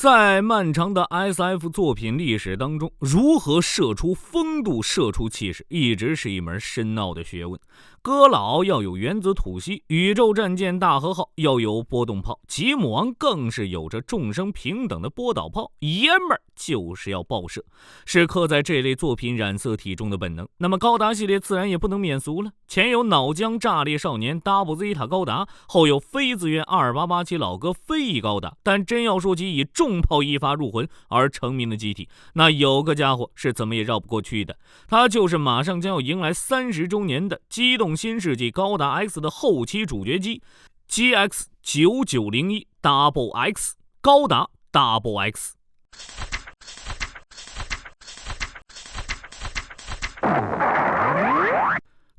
在漫长的 SF 作品历史当中，如何射出风度、射出气势，一直是一门深奥的学问。哥老要有原子吐息，宇宙战舰大和号要有波动炮，吉姆王更是有着众生平等的波导炮，爷们儿就是要爆射，是刻在这类作品染色体中的本能。那么高达系列自然也不能免俗了，前有脑浆炸裂少年 Double Zeta 高达，后有非自愿2887老哥飞翼高达，但真要说起以重炮一发入魂而成名的机体，那有个家伙是怎么也绕不过去的，他就是马上将要迎来30周年的机动新世纪高达 X 的后期主角机 GX9901 Double X 高达 Double X。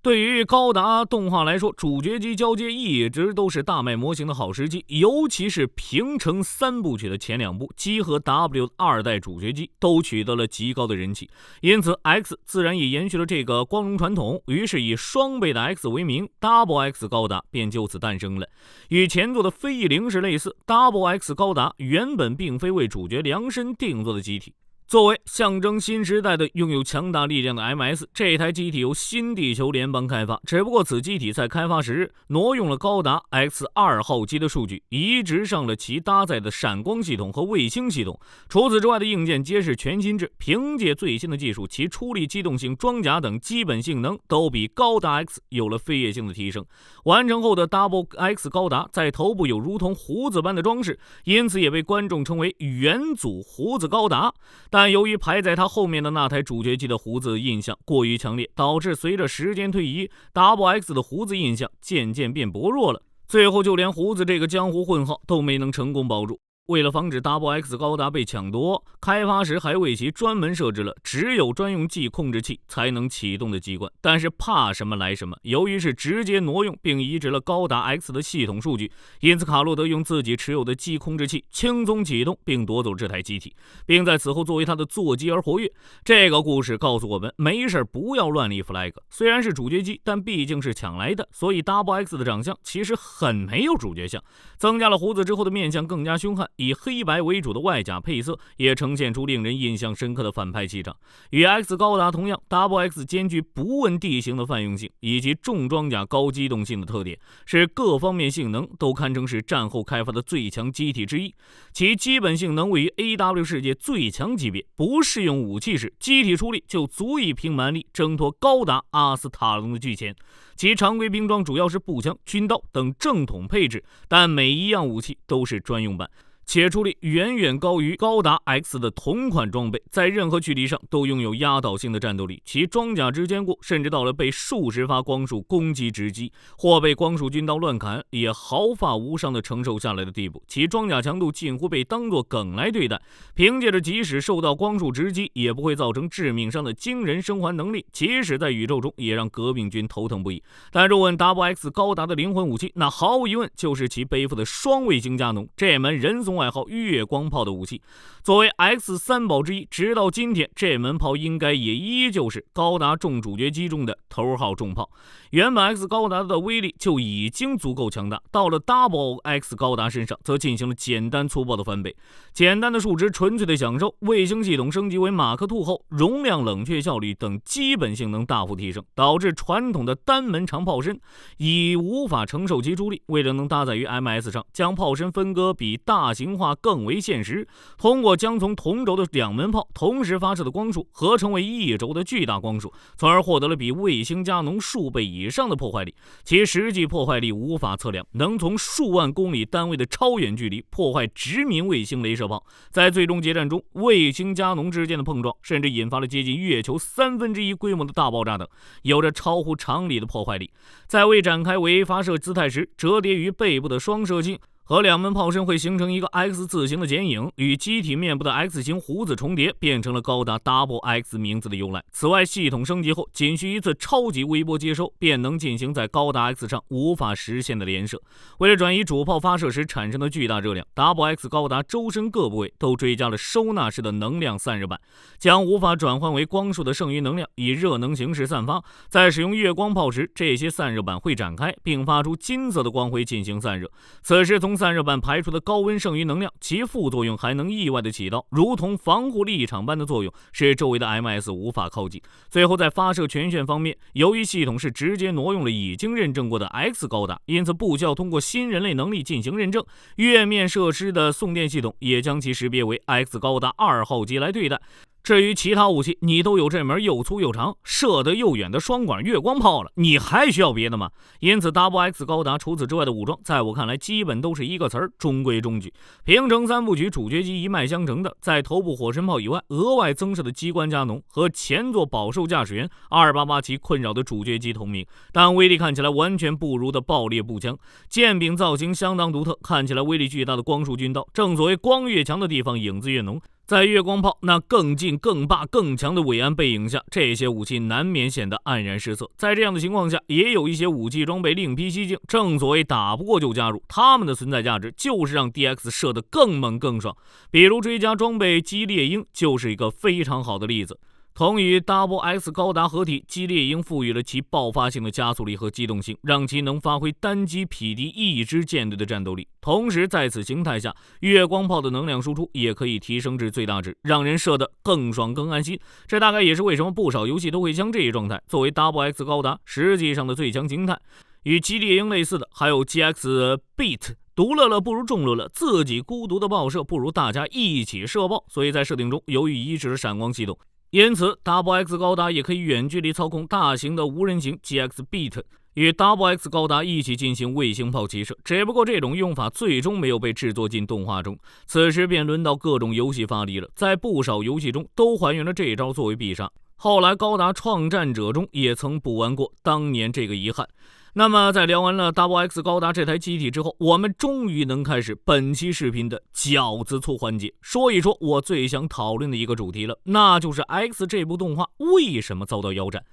对于高达动画来说，主角机交接一直都是大卖模型的好时机，尤其是平成3部曲的前2部，机和 W 2代主角机都取得了极高的人气，因此 X 自然也延续了这个光荣传统，于是以双倍的 X 为名， Double X 高达便就此诞生了。与前作的飞翼零式类似， Double X 高达原本并非为主角量身定做的机体，作为象征新时代的拥有强大力量的 MS， 这台机体由新地球联邦开发，只不过此机体在开发时挪用了高达 X2 号机的数据，移植上了其搭载的闪光系统和卫星系统。除此之外的硬件皆是全新制，凭借最新的技术，其出力、机动性、装甲等基本性能都比高达 X 有了飞跃性的提升。完成后的 Double X 高达在头部有如同胡子般的装饰，因此也被观众称为元祖胡子高达。但由于排在他后面的那台主角机的胡子印象过于强烈，导致随着时间推移， Double X 的胡子印象渐渐变薄弱了，最后就连胡子这个江湖混号都没能成功保住。为了防止 Double X 高达被抢夺，开发时还为其专门设置了只有专用G控制器才能启动的机关，但是怕什么来什么，由于是直接挪用并移植了高达 X 的系统数据，因此卡洛德用自己持有的G控制器轻松启动并夺走这台机体，并在此后作为他的座机而活跃。这个故事告诉我们，没事不要乱立 flag， 虽然是主角机，但毕竟是抢来的，所以 Double X 的长相其实很没有主角相，增加了胡子之后的面相更加凶悍，以黑白为主的外甲配色也呈现出令人印象深刻的反派气场。与 X 高达同样， Double X 兼具不问地形的泛用性以及重装甲高机动性的特点，是各方面性能都堪称是战后开发的最强机体之一。其基本性能位于 AW 世界最强级别，不适用武器时，机体出力就足以凭蛮力挣脱高达阿斯塔隆的巨钳。其常规兵装主要是步枪、军刀等正统配置，但每一样武器都是专用版，且出力远远高于高达 X 的同款装备，在任何距离上都拥有压倒性的战斗力。其装甲之坚固，甚至到了被数十发光束攻击直击，或被光束军刀乱砍，也毫发无伤地承受下来的地步。其装甲强度近乎被当作梗来对待，凭借着即使受到光束直击也不会造成致命伤的惊人生还能力，即使在宇宙中也让革命军头疼不已。但若问 Double X 高达的灵魂武器，那毫无疑问就是其背负的双卫星加农，这门人送外号月光炮的武器。作为 X 三宝之一，直到今天这门炮应该也依旧是高达重主角机中的头号重炮。原本 X 高达的威力就已经足够强大，到了 Double X 高达身上则进行了简单粗暴的翻倍。简单的数值纯粹的享受，卫星系统升级为马克2后，容量、冷却效率等基本性能大幅提升，导致传统的单门长炮身已无法承受其出力。为了能搭载于 MS 上，将炮身分割比大型化更为现实，通过将从同轴的2门炮同时发射的光束合成为一轴的巨大光束，从而获得了比卫星加农数倍以上的破坏力。其实际破坏力无法测量，能从数万公里单位的超远距离破坏殖民卫星镭射炮。在最终决战中，卫星加农之间的碰撞甚至引发了接近月球1/3规模的大爆炸等，有着超乎常理的破坏力。在未展开为发射姿态时，折叠于背部的双射镜和2门炮身会形成一个 X 字形的剪影，与机体面部的 X 型胡子重叠，变成了高达 Double X 名字的由来。此外，系统升级后，仅需一次超级微波接收，便能进行在高达 X 上无法实现的连射。为了转移主炮发射时产生的巨大热量， Double X 高达周身各部位都追加了收纳式的能量散热板，将无法转换为光束的剩余能量以热能形式散发。在使用月光炮时，这些散热板会展开，并发出金色的光辉进行散热。此时从散热板排出的高温剩余能量，其副作用还能意外的起到如同防护立场般的作用，使周围的 MS 无法靠近。最后在发射权限方面，由于系统是直接挪用了已经认证过的 X 高达，因此不需要通过新人类能力进行认证，月面设施的送电系统也将其识别为 X 高达2号机来对待。至于其他武器，你都有这门又粗又长、射得又远的双管月光炮了，你还需要别的吗？因此 XX 高达除此之外的武装，在我看来基本都是一个词儿：中规中矩。平成三部曲主角机一脉相承的，在头部火神炮以外额外增设的机关加农和前座饱受驾驶员2887困扰的主角机同名，但威力看起来完全不如的爆裂步枪，剑柄造型相当独特，看起来威力巨大的光束军刀，正所谓光越强的地方影子越浓。在月光炮那更近更霸更强的伟岸背影下，这些武器难免显得黯然失色。在这样的情况下，也有一些武器装备另辟蹊径，正所谓打不过就加入，他们的存在价值就是让 DX 射得更猛更爽。比如追加装备机猎鹰就是一个非常好的例子。同与 XX 高达合体，机猎鹰赋予了其爆发性的加速力和机动性，让其能发挥单机匹敌一支舰队的战斗力。同时在此形态下，月光炮的能量输出也可以提升至最大值，让人射得更爽更安心。这大概也是为什么不少游戏都会将这一状态作为 XX 高达实际上的最强形态。与机猎鹰类似的还有 GX Beat，独乐乐不如众乐乐，自己孤独的爆射不如大家一起射爆，所以在设定中由于移植了闪光系统，因此 XX 高达也可以远距离操控大型的无人型 GX Beat， 与 XX 高达一起进行卫星炮齐射，只不过这种用法最终没有被制作进动画中。此时便轮到各种游戏发力了，在不少游戏中都还原了这一招作为必杀，后来高达创战者中也曾补完过当年这个遗憾。那么在聊完了 XX 高达这台机体之后，我们终于能开始本期视频的饺子醋环节，说一说我最想讨论的一个主题了，那就是 X 这部动画为什么遭到腰斩。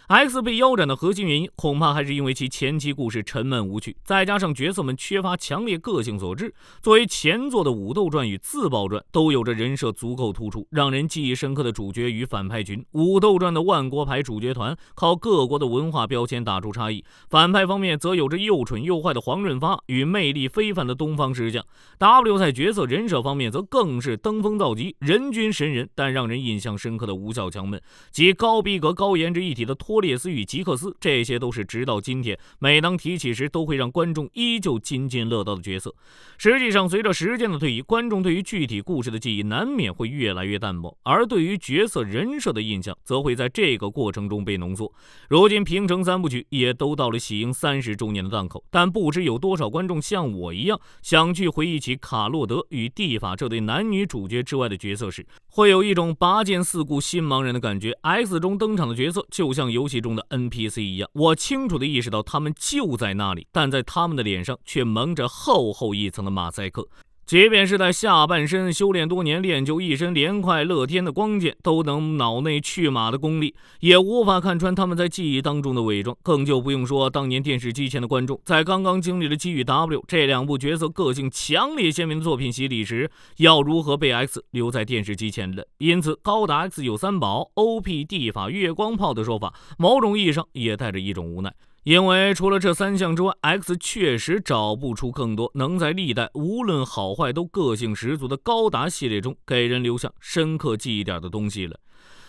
X 被腰斩的核心原因，恐怕还是因为其前期故事沉闷无趣，再加上角色们缺乏强烈个性所致。作为前作的武斗传与自爆传都有着人设足够突出、让人记忆深刻的主角与反派群，武斗传的万国牌主角团靠各国的文化标签打出差异，反派方面则有着又蠢又坏的黄润发与魅力非凡的东方石匠。 W 在角色人设方面则更是登峰造极，人均神人，但让人印象深刻的吴小强们及高逼格高颜值一体的托列斯与吉克斯，这些都是直到今天每当提起时都会让观众依旧津津乐道的角色。实际上随着时间的推移，观众对于具体故事的记忆难免会越来越淡漠，而对于角色人设的印象则会在这个过程中被浓缩。如今平成三部曲也都到了喜迎30周年的档口，但不知有多少观众像我一样想去回忆起卡洛德与蒂法这对男女主角之外的角色时，会有一种拔剑四顾心茫然的感觉。 X 中登场的角色就像游戏中的 NPC 一样，我清楚地意识到他们就在那里，但在他们的脸上却蒙着厚厚一层的马赛克。即便是在下半身修炼多年、练就一身连快乐天的光剑都能脑内去马的功力，也无法看穿他们在记忆当中的伪装，更就不用说当年电视机前的观众在刚刚经历了机与 W 这两部角色个性强烈鲜明的作品洗礼时，要如何被 X 留在电视机前的。因此高达 X 有三宝 OP 地法月光炮的说法，某种意义上也带着一种无奈。因为除了这三项之外， X 确实找不出更多能在历代无论好坏都个性十足的高达系列中给人留下深刻记忆点的东西了。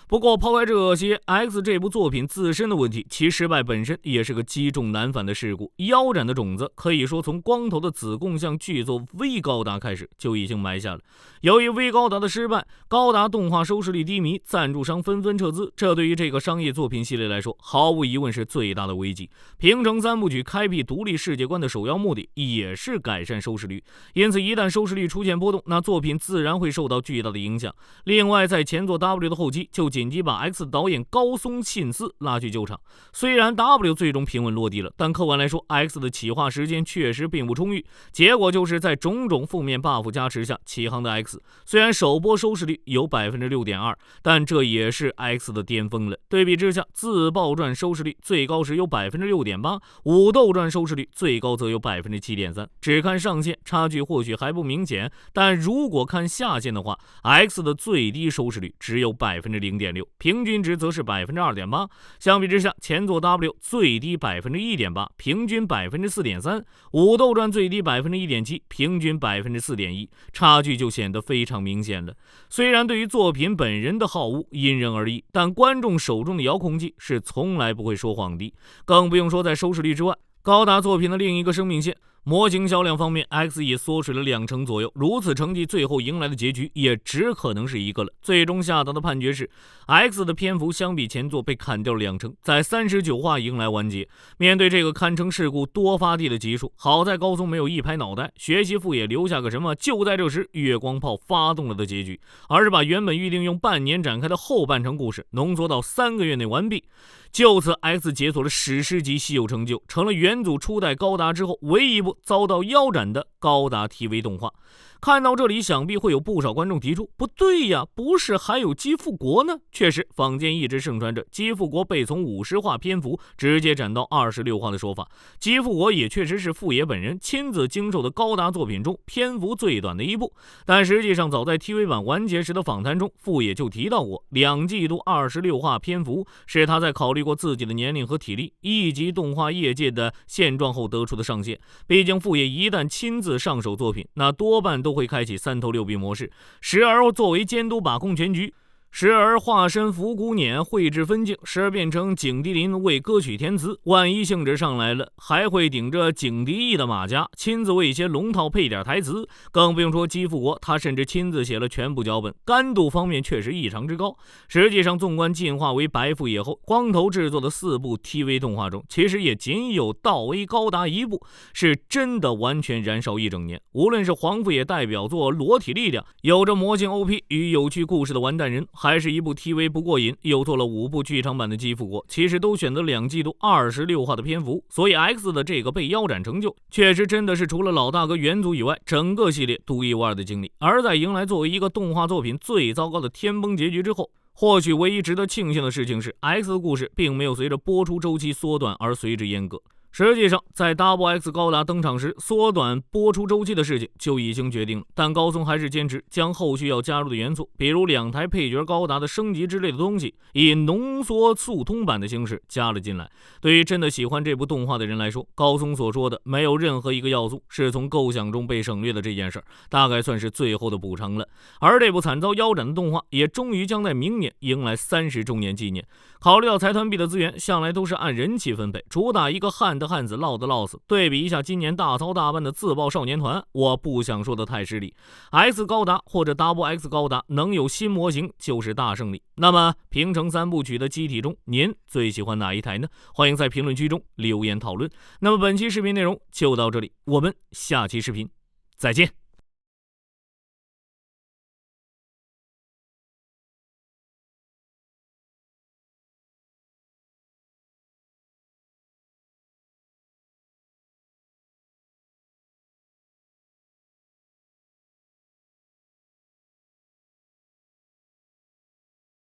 不过抛开这些 X 这部作品自身的问题，其失败本身也是个积重难返的事故。腰斩的种子可以说从光头的子贡像剧作 V 高达开始就已经埋下了。由于 V 高达的失败，高达动画收视率低迷，赞助商纷纷撤资，这对于这个商业作品系列来说毫无疑问是最大的危机。平成三部曲开辟独立世界观的首要目的也是改善收视率，因此一旦收视率出现波动，那作品自然会受到巨大的影响。另外在前作 W 的后期就紧急把 X 导演高松信司拉去救场。虽然 W 最终平稳落地了，但客观来说 X 的企划时间确实并不充裕，结果就是在种种负面 buff 加持下，启航的 X 虽然首播收视率有 6.2%， 但这也是 X 的巅峰了。对比之下，自爆传收视率最高时有 6.8%， 武斗传收视率最高则有 7.3%。 只看上限差距或许还不明显，但如果看下限的话， X 的最低收视率只有 0.1%。0.6%，平均值则是 2.8%。相比之下，前作 W 最低 1.8%， 平均 4.3%， 武斗传最低 1.7%， 平均 4.1%， 差距就显得非常明显了。虽然对于作品本人的好恶因人而异，但观众手中的遥控器是从来不会说谎的，更不用说在收视率之外。高达作品的另一个生命线，模型销量方面 ，X 也缩水了20%左右。如此成绩，最后迎来的结局也只可能是一个了。最终下达的判决是 ，X 的篇幅相比前作被砍掉了20%，在39话迎来完结。面对这个堪称事故多发地的集数，好在高松没有一拍脑袋，学习副也留下个什么就在这时月光炮发动了的结局，而是把原本预定用半年展开的后半程故事浓缩到3个月内完毕。就此 ，X 解锁了史诗级稀有成就，成了元祖初代高达之后唯一一部遭到腰斩的高达 TV 动画。看到这里，想必会有不少观众提出，不对呀，不是还有基复国呢？确实，坊间一直盛传着基复国被从50话篇幅直接斩到26话的说法。基复国也确实是富野本人亲自经受的高达作品中篇幅最短的一部。但实际上，早在 TV 版完结时的访谈中，富野就提到过，2季度26话篇幅是他在考虑过自己的年龄和体力、一级动画业界的现状后得出的上限。毕竟富野一旦亲自上手作品，那多半都会开启3头6臂模式，时而作为监督把控全局，时而化身伏古碾绘制分镜，时而变成景迪林为歌曲填词，万一兴致上来了，还会顶着景迪义的马甲亲自为一些龙套配点台词。更不用说基复国，他甚至亲自写了全部脚本，干度方面确实异常之高。实际上，纵观进化为白富野后光头制作的4部 TV 动画中，其实也仅有道 A 高达1部是真的完全燃烧一整年。无论是黄富野代表作裸体力量，有着魔性 OP 与有趣故事的完蛋人，还是一部 TV 不过瘾又做了5部剧场版的基复国，其实都选择2季度26话的篇幅。所以 X 的这个被腰斩成就，确实真的是除了老大哥元祖以外，整个系列独一无二的经历。而在迎来作为一个动画作品最糟糕的天崩结局之后，或许唯一值得庆幸的事情是 X 的故事并没有随着播出周期缩短而随之阉割。实际上，在 Double X 高达登场时，缩短播出周期的事情就已经决定了，但高松还是坚持将后续要加入的元素，比如2台配角高达的升级之类的东西，以浓缩速通版的形式加了进来。对于真的喜欢这部动画的人来说，高松所说的没有任何一个要素是从构想中被省略的这件事儿，大概算是最后的补偿了。而这部惨遭腰斩的动画，也终于将在明年迎来30周年纪念。考虑到财团币的资源向来都是按人气分配，主打一个汉的汉子，唠的唠死，对比一下今年大操大办的自爆少年团，我不想说的太失礼。X 高达或者 Double X 高达能有新模型就是大胜利。那么平成3部曲的机体中，您最喜欢哪一台呢？欢迎在评论区中留言讨论。那么本期视频内容就到这里，我们下期视频再见。